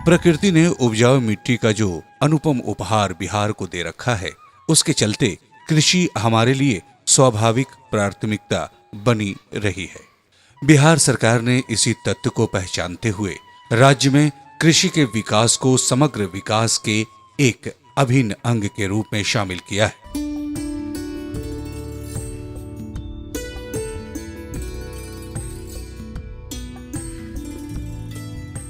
प्रकृति ने उपजाऊ मिट्टी का जो अनुपम उपहार बिहार को दे रखा है, उसके चलते कृषि हमारे लिए स्वाभाविक प्राथमिकता बनी रही है। बिहार सरकार ने इसी तथ्य को पहचानते हुए राज्य में कृषि के विकास को समग्र विकास के एक अभिन्न अंग के रूप में शामिल किया है।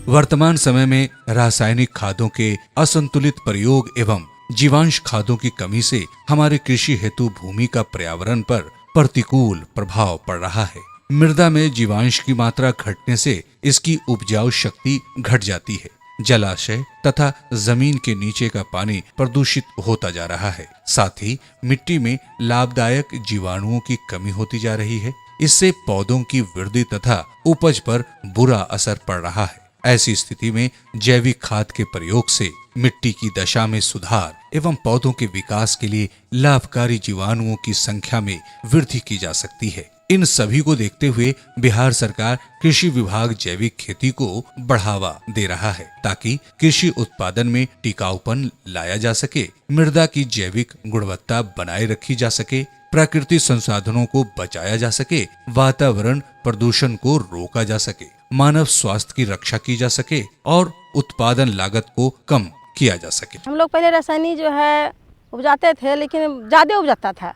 वर्तमान समय में रासायनिक खादों के असंतुलित प्रयोग एवं जीवांश खादों की कमी से हमारे कृषि हेतु भूमि का पर्यावरण पर प्रतिकूल प्रभाव पड़ रहा है। मृदा में जीवांश की मात्रा घटने से इसकी उपजाऊ शक्ति घट जाती है। जलाशय तथा जमीन के नीचे का पानी प्रदूषित होता जा रहा है। साथ ही मिट्टी में लाभदायक जीवाणुओं की कमी होती जा रही है। इससे पौधों की वृद्धि तथा उपज पर बुरा असर पड़ रहा है। ऐसी स्थिति में जैविक खाद के प्रयोग से मिट्टी की दशा में सुधार एवं पौधों के विकास के लिए लाभकारी जीवाणुओं की संख्या में वृद्धि की जा सकती है। इन सभी को देखते हुए बिहार सरकार कृषि विभाग जैविक खेती को बढ़ावा दे रहा है, ताकि कृषि उत्पादन में टिकाऊपन लाया जा सके, मृदा की जैविक गुणवत्ता बनाए रखी जा सके, प्राकृतिक संसाधनों को बचाया जा सके, वातावरण प्रदूषण को रोका जा सके, मानव स्वास्थ्य की रक्षा की जा सके और उत्पादन लागत को कम किया जा सके। हम लोग पहले रासायनिक जो है उपजाते थे, लेकिन ज़्यादा उपजाता था,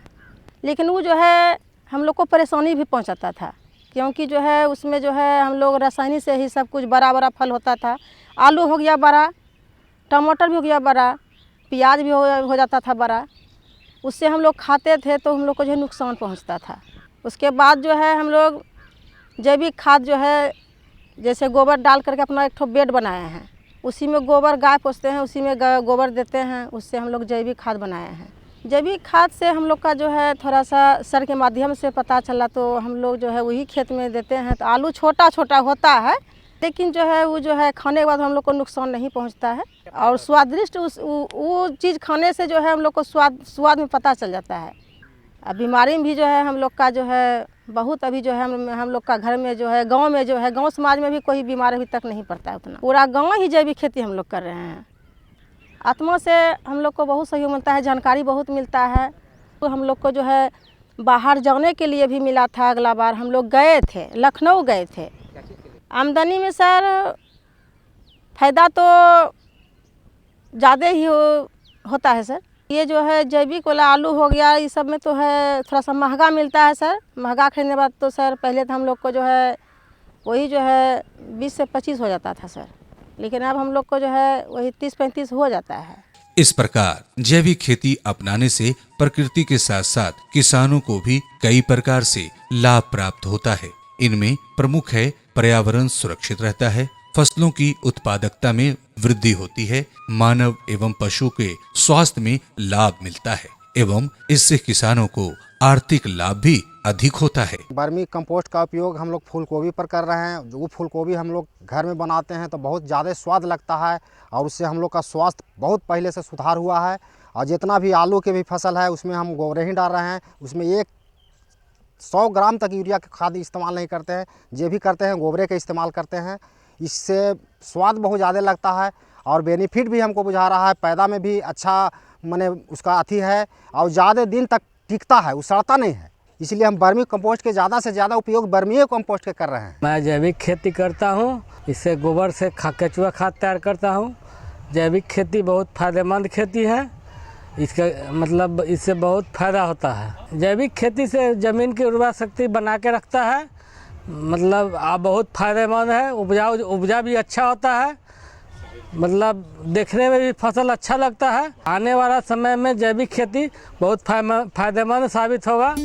लेकिन वो जो है हम लोग को परेशानी भी पहुंचाता था, क्योंकि जो है उसमें जो है हम लोग रासायनिक से ही सब कुछ बड़ा बड़ा फल होता था। आलू हो गया बड़ा, टमाटर भी हो गया बड़ा, प्याज भी हो जाता था बड़ा। उससे हम लोग खाते थे तो हम लोग को जो है नुकसान पहुंचता था। उसके बाद जो है हम लोग जैविक खाद जो है जैसे गोबर डाल करके अपना एक ठो बेड बनाए हैं, उसी में गोबर गाय पोसते हैं, उसी में गोबर देते हैं, उससे हम लोग जैविक खाद बनाए हैं। जैविक खाद से हम लोग का जो है थोड़ा सा सर के माध्यम से पता चला तो हम लोग जो है वही खेत में देते हैं। तो आलू छोटा छोटा होता है, लेकिन जो है वो जो है खाने के बाद हम लोग को नुकसान नहीं पहुंचता है और स्वादिष्ट वो चीज़ खाने से जो है हम लोग को स्वाद में पता चल जाता है। अब बीमारी में भी जो है हम लोग का जो है बहुत अभी जो है हम लोग का घर में जो है गांव में जो है गांव समाज में भी कोई बीमारी अभी तक नहीं पड़ता है उतना। पूरा गांव ही जैविक खेती हम लोग कर रहे हैं। आत्मा से हम लोग को बहुत सहयोग मिलता है, जानकारी बहुत मिलता है। तो हम लोग को जो है बाहर जाने के लिए भी मिला था। अगला बार हम लोग गए थे, लखनऊ गए थे। आमदनी में सर फ़ायदा तो ज़्यादा ही होता है सर। ये जो है जैविक वाला आलू हो गया, इस सब में तो है थोड़ा सा महंगा मिलता है सर। महंगा खरीदने के बाद तो सर पहले तो हम लोग को जो है वही जो है 20 से 25 हो जाता था सर, लेकिन अब हम लोग को जो है वही 30-35 हो जाता है। इस प्रकार जैविक खेती अपनाने से प्रकृति के साथ साथ किसानों को भी कई प्रकार से लाभ प्राप्त होता है। इनमें प्रमुख है पर्यावरण सुरक्षित रहता है, फसलों की उत्पादकता में वृद्धि होती है, मानव एवं पशु के स्वास्थ्य में लाभ मिलता है एवं इससे किसानों को आर्थिक लाभ भी अधिक होता है। वर्मी कंपोस्ट का उपयोग हम लोग फूल गोभी पर कर रहे हैं। वो फूल गोभी हम लोग घर में बनाते हैं तो बहुत ज़्यादा स्वाद लगता है और उससे हम लोग का स्वास्थ्य बहुत पहले से सुधार हुआ है। और जितना भी आलू के भी फसल है उसमें हम गोबर ही डाल रहे हैं। उसमें 100 ग्राम तक यूरिया का खाद इस्तेमाल नहीं करते हैं, जो भी करते हैं गोबरे का इस्तेमाल करते हैं। इससे स्वाद बहुत ज़्यादा लगता है और बेनिफिट भी हमको बुझा रहा है। पैदा में भी अच्छा माने उसका अथी है और ज़्यादा दिन तक टिकता है, उसड़ता नहीं है। इसलिए हम वर्मी कंपोस्ट के ज़्यादा से ज़्यादा उपयोग वर्मी कंपोस्ट के कर रहे हैं। मैं जैविक खेती करता हूँ, इससे गोबर से केचुआ खाद तैयार करता हूँ। जैविक खेती बहुत फ़ायदेमंद खेती है, इसका मतलब इससे बहुत फ़ायदा होता है। जैविक खेती से ज़मीन की उर्वरा शक्ति बना के रखता है, मतलब बहुत फ़ायदेमंद है। उपजा भी अच्छा होता है, मतलब देखने में भी फसल अच्छा लगता है। आने वाला समय में जैविक खेती बहुत फ़ायदेमंद साबित होगा।